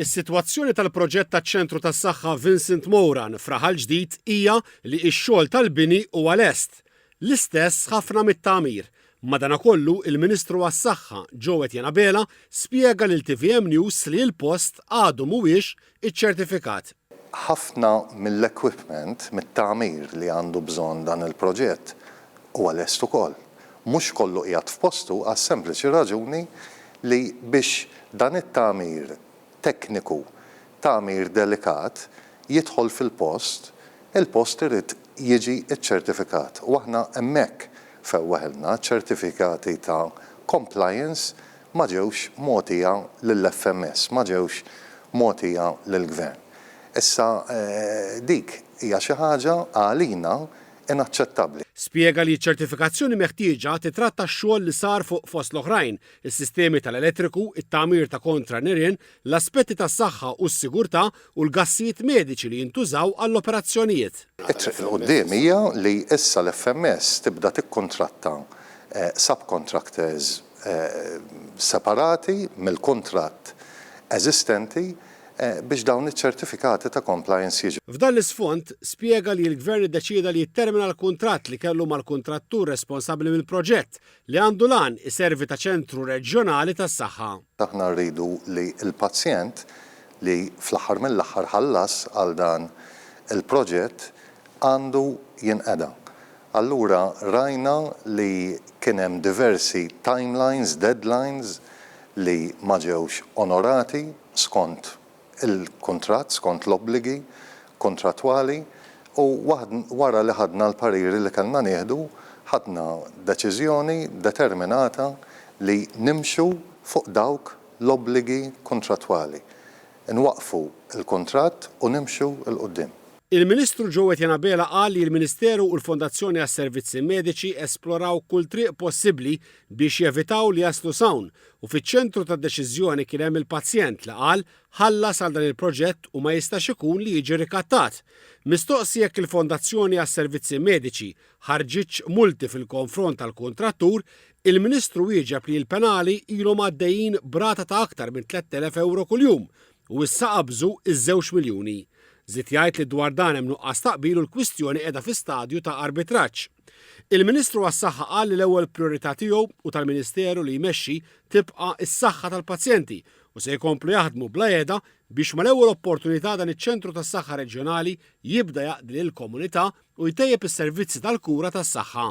Is-sitwazzjoni tal-proġett taċ-ċentru tas-saħħa Vincent Moran f'Raħal Ġdid hija li x-xogħol tal-bini huwa lest. L-istess ħafna mit-tagħmir. Madankollu il-Ministru għas-Saħħa Joe Janabela spjega lil TVM News li l-post għadu mhuwiex iċ-ċertifikat. Ħafna mill-equipment, mit-tagħmir li għandu bżonn dan il-proġett huwa lest ukoll. Mhux kollu qiegħed f'postu għas sempliċi raġuni li biex dan it-tagħmir tekniku, tagħmir delikat, jidħol fil-post, il-post irid jiġi ċ-ċertifikat. U aħna hemmhekk fewwaħilna ċertifikati ta' compliance ma ġewx mogħtija lill-FMS, ma ġewx mogħtija lill-Gvern. Issa dik hija xi ħaġa għalina inaċċettabbli. Spjega li ċ-ċertifikazzjoni meħtieġa titratta x-xogħol li sar fuq fost l-oħrajn, is-sistemi tal-elettriku, it-tagħmir ta' kontra nirien, l-aspetti tas-saħħa u s-sigurtà u l-gassijiet mediċi li jintużaw għall-operazzjonijiet. Il qudiem hija li issa l-FMS tibda tikkontratta subcontractors separati mill-kontratt eżistenti biex dawn iċ-ċertifikati ta' compliance jiġu. F'dan l-isfond spjega li l-Gvern iddeċieda li jittermina l-kuntratt li kellu mal-kuntrattur responsabbli mill-proġett li għandu lan iservi ta' ċentru reġjonali tas-saħħa. Aħna rridu li l-pazjent li fl-aħħar mill-aħħar ħallas għal dan il-proġett għandu jinqeda. Allura rajna li kien hemm diversi timelines, deadlines li ma ġewx onorati skont il-kontratt, skont l-obbligi kontrattwali u wara li ħadna l-pariri li kellna nieħdu, ħadna deċiżjoni determinata li nimxu fuq dawk l-obbligi kontrattwali. Nwaqfu il-kontratt u nimxu il-qudiem. Il-Ministru Joe Janabela qal li l-Ministeru u l-Fondazzjoni għas-Servizzi Mediċi esploraw kull triq possibbli biex jevitaw li jaslu sawn u fiċ-ċentru tad-deċiżjoni kien hemm il-pazjent li qal ħallas għal dan il-proġett u ma jistax ikun li jiġi rikattat. Mistoqsi jekk il-Fondazzjoni għas-Servizzi Mediċi ħarġitx multi fil-konfront tal-kontrattur, il-Ministru wieġeb li l-penali ilhom għaddejjin brata ta' aktar minn 3,000 euro kuljum u issa qabżu iż-2 miljuni. Żied jgħid li dwar dan hemm nuqqas taqbil u l-kwistjoni qiegħda fi stadju ta' arbitraġġ. Il-Ministru għas-Saħħa qal li l-ewwel priorità tiegħu u tal-Ministeru li jmexxi tibqa' is-saħħa tal-pazjenti u se jkomplu jaħdmu bla qiegħda biex mal-ewwel opportunità dan iċ-ċentru tas-saħħa reġjonali jibda jaqdi lill-komunità u jtejjeb is-servizzi tal-kura tas-saħħa.